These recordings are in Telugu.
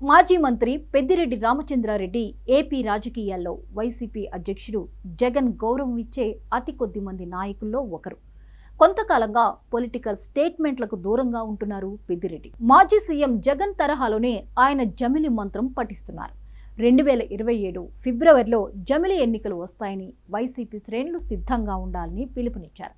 మాజీ మంత్రి పెద్దిరెడ్డి రామచంద్రారెడ్డి ఏపీ రాజకీయాల్లో వైసీపీ అధ్యక్షుడు జగన్ గౌరవం ఇచ్చే అతి కొద్ది మంది నాయకుల్లో ఒకరు. కొంతకాలంగా పొలిటికల్ స్టేట్మెంట్లకు దూరంగా ఉంటున్నారు పెద్దిరెడ్డి. మాజీ సీఎం జగన్ తరహాలోనే ఆయన జమిలి మంత్రం పఠిస్తున్నారు. 2027 ఫిబ్రవరిలో జమిలి ఎన్నికలు వస్తాయని వైసీపీ శ్రేణులు సిద్ధంగా ఉండాలని పిలుపునిచ్చారు.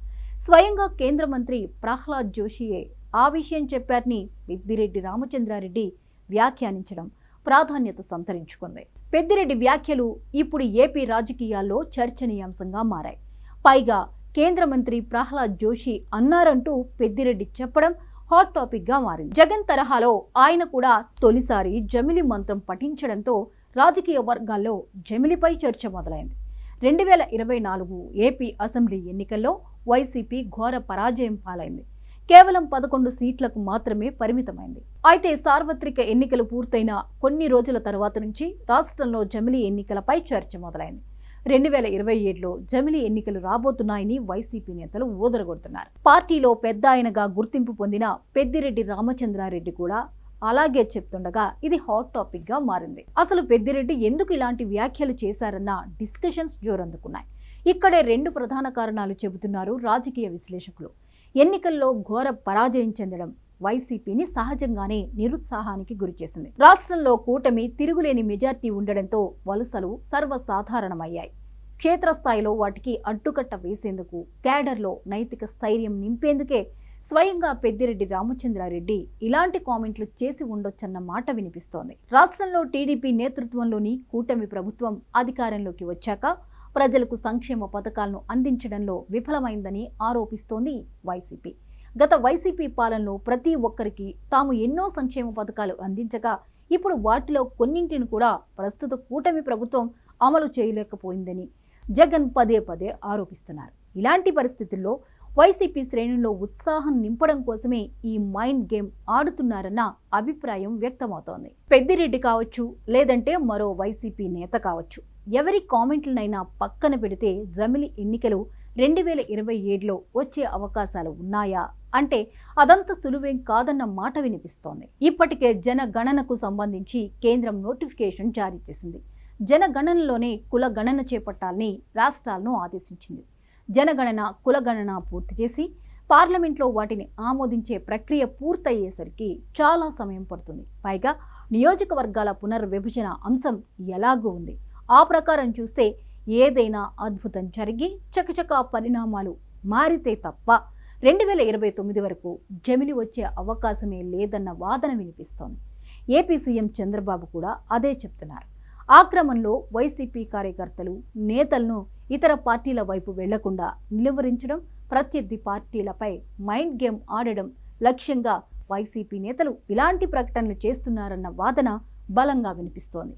స్వయంగా కేంద్ర మంత్రి ప్రహ్లాద్ జోషియే ఆ విషయం చెప్పారని పెద్దిరెడ్డి రామచంద్రారెడ్డి వ్యాఖ్యానించడం ప్రాధాన్యత సంతరించుకుంది. పెద్దిరెడ్డి వ్యాఖ్యలు ఇప్పుడు ఏపీ రాజకీయాల్లో చర్చనీయాంశంగా మారాయి. పైగా కేంద్ర మంత్రి ప్రహ్లాద్ జోషి అన్నారంటూ పెద్దిరెడ్డి చెప్పడం హాట్ టాపిక్ గా మారింది. జగన్ తరహాలో ఆయన కూడా తొలిసారి జమిలి మంత్రం పఠించడంతో రాజకీయ వర్గాల్లో జమిలిపై చర్చ మొదలైంది. 2024 ఏపీ అసెంబ్లీ ఎన్నికల్లో వైసీపీ ఘోర పరాజయం పాలైంది. కేవలం 11 సీట్లకు మాత్రమే పరిమితమైంది. అయితే సార్వత్రిక ఎన్నికలు పూర్తయిన కొన్ని రోజుల తర్వాత నుంచి రాష్ట్రంలో జమిలి ఎన్నికలపై చర్చ మొదలైంది. 2027లో జమిలి ఎన్నికలు రాబోతున్నాయని వైసీపీ నేతలు ఊదరగొడుతున్నారు. పార్టీలో పెద్ద ఆయనగా గుర్తింపు పొందిన పెద్దిరెడ్డి రామచంద్రారెడ్డి కూడా అలాగే చెప్తుండగా ఇది హాట్ టాపిక్ గా మారింది. అసలు పెద్దిరెడ్డి ఎందుకు ఇలాంటి వ్యాఖ్యలు చేశారన్న డిస్కషన్స్ జోరందుకున్నాయి. ఇక్కడే 2 ప్రధాన కారణాలు చెబుతున్నారు రాజకీయ విశ్లేషకులు. ఎన్నికల్లో ఘోర పరాజయం చెందడం వైసీపీని సహజంగానే నిరుత్సాహానికి గురిచేసింది. రాష్ట్రంలో కూటమి తిరుగులేని మెజార్టీ ఉండడంతో వలసలు సర్వసాధారణమయ్యాయి. క్షేత్రస్థాయిలో వాటికి అడ్డుకట్ట వేసేందుకు క్యాడర్లో నైతిక స్థైర్యం నింపేందుకే స్వయంగా పెద్దిరెడ్డి రామచంద్రారెడ్డి ఇలాంటి కామెంట్లు చేసి ఉండొచ్చన్న మాట వినిపిస్తోంది. రాష్ట్రంలో టీడీపీ నేతృత్వంలోని కూటమి ప్రభుత్వం అధికారంలోకి వచ్చాక ప్రజలకు సంక్షేమ పథకాలను అందించడంలో విఫలమైందని ఆరోపిస్తోంది వైసీపీ. గత వైసీపీ పాలనలో ప్రతి ఒక్కరికి తాము ఎన్నో సంక్షేమ పథకాలు అందించగా ఇప్పుడు వాటిలో కొన్నింటిని కూడా ప్రస్తుత కూటమి ప్రభుత్వం అమలు చేయలేకపోయిందని జగన్ పదే పదే ఆరోపిస్తున్నారు. ఇలాంటి పరిస్థితుల్లో వైసీపీ శ్రేణుల్లో ఉత్సాహం నింపడం కోసమే ఈ మైండ్ గేమ్ ఆడుతున్నారన్న అభిప్రాయం వ్యక్తమవుతోంది. పెద్దిరెడ్డి కావచ్చు, లేదంటే మరో వైసీపీ నేత కావచ్చు, ఎవరి కామెంట్లనైనా పక్కన పెడితే జమిలి ఎన్నికలు 2027లో వచ్చే అవకాశాలు ఉన్నాయా అంటే అదంత సులువేం కాదన్న మాట వినిపిస్తోంది. ఇప్పటికే జనగణనకు సంబంధించి కేంద్రం నోటిఫికేషన్ జారీ చేసింది. జనగణనలోనే కుల గణన చేపట్టాలని రాష్ట్రాలను ఆదేశించింది. జనగణన కులగణన పూర్తి చేసి పార్లమెంట్లో వాటిని ఆమోదించే ప్రక్రియ పూర్తయ్యేసరికి చాలా సమయం పడుతుంది. పైగా నియోజకవర్గాల పునర్విభజన అంశం ఎలాగూ ఉంది. ఆ ప్రకారం చూస్తే ఏదైనా అద్భుతం జరిగి చకచకా పరిణామాలు మారితే తప్ప 2029 వరకు జమిలి వచ్చే అవకాశమే లేదన్న వాదన వినిపిస్తోంది. ఏపీ సీఎం చంద్రబాబు కూడా అదే చెప్తున్నారు. ఆ క్రమంలో వైసీపీ కార్యకర్తలు, నేతలను ఇతర పార్టీల వైపు వెళ్లకుండా నిలువరించడం, ప్రత్యర్థి పార్టీలపై మైండ్ గేమ్ ఆడడం లక్ష్యంగా వైసీపీ నేతలు ఇలాంటి ప్రకటనలు చేస్తున్నారన్న వాదన బలంగా వినిపిస్తోంది.